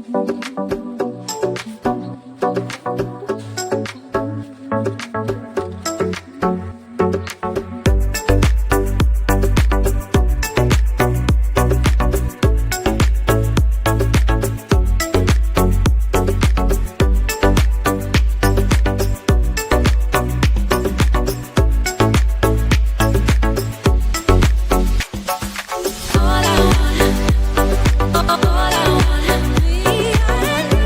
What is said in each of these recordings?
All I want, all I wanna be.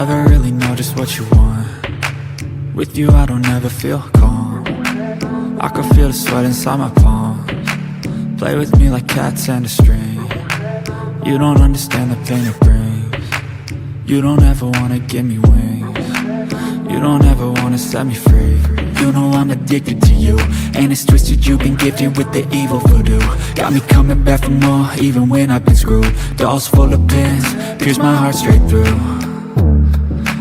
Never really know just what you want. With you I don't ever feel calm. I can feel the sweat inside my palms. Play with me like cats and a string. You don't understand the pain it brings. You don't ever wanna give me wings. You don't ever wanna set me free. You know I'm addicted to you, and it's twisted, you've been gifted with the evil voodoo. Got me coming back for more, even when I've been screwed. Dolls full of pins, pierce my heart straight through.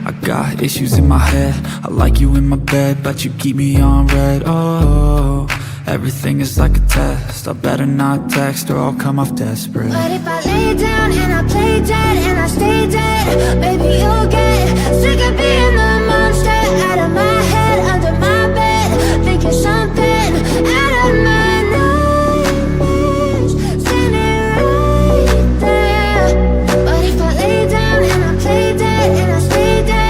I got issues in my head, I like you in my bed, but you keep me on red. Oh, everything is like a test, I better not text or I'll come off desperate. But if I lay down and I play dead and I stay dead, baby you'll get sick of being the monster out of my head, under my bed, thinking something out of my nightmares, standing right there. But if I lay down and I play dead and I stay dead,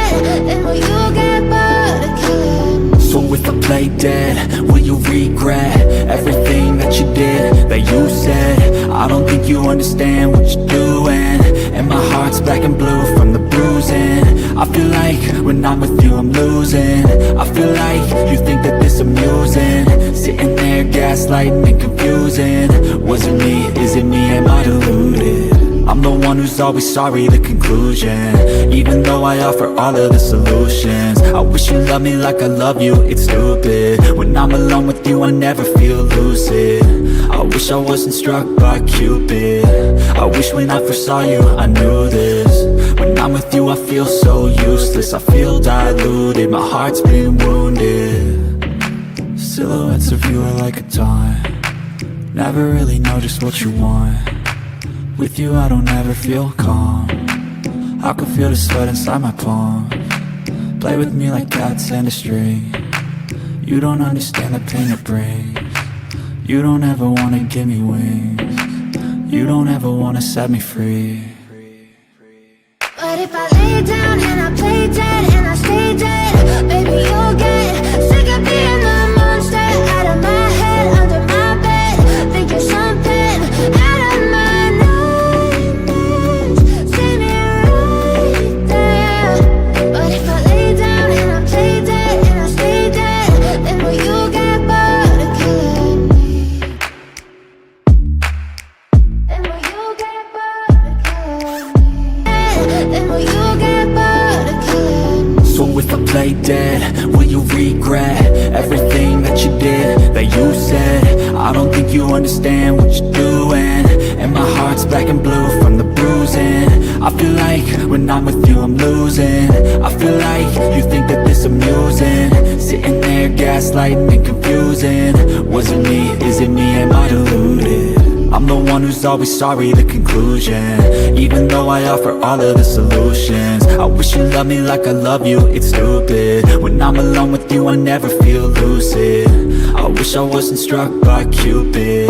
then will you get bored of killing me? So if I play dead, will you regret everything that you did, that you said? I don't think you understand what you're doing, and my heart's black and blue from the bruising. I feel like when I'm with you I'm losing. I feel like you think that this amusing, sitting there gaslighting and confusing. Was it me? Is it me? Am I deluded? I'm the one who's always sorry, the conclusion, even though I offer all of the solutions. I wish you loved me like I love you, it's stupid. When I'm alone with you I never feel lucid. I wish I wasn't struck by Cupid. I wish when I first saw you I knew this. When I'm with you I feel so useless, I feel diluted, my heart's been wounded. Silhouettes of you are like a taunt. Never really know just what you want. With you I don't ever feel calm. I can feel the sweat inside my palms. Play with me like cats and a string. You don't understand the pain it brings. You don't ever wanna give me wings. You don't ever wanna set me free. But if I lay down and I play dead and I stay dead, baby you'll get sick of being the monster out of my head, under my bed, thinking something out of my nightmares, standing right there. But if I lay down and I play dead and I stay dead, then will you get bored of killing me? Then will you get bored of killing me? Then will you get bored of killing me? So if I play dead, will you regret everything that you did, that you said? I don't think you understand what you're doing, and my heart's black and blue from the bruising. I feel like when I'm with you I'm losing. I feel like you think that this amusing, sitting there gaslighting and confusing. Was it me? Is it me? Am I deluded? I'm the one who's always sorry, the conclusion, even though I offer all of the solutions. I wish you loved me like I love you, it's stupid. When I'm alone with you I never feel lucid. I wish I wasn't struck by Cupid.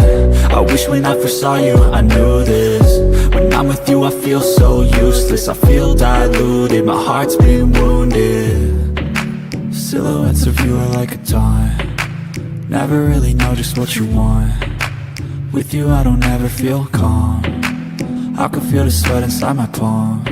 I wish when I first saw you I knew this. When I'm with you I feel so useless, I feel diluted, my heart's been wounded. Silhouettes of you are like a taunt. Never really know just what you want. With you I don't ever feel calm. I can feel the sweat inside my palms.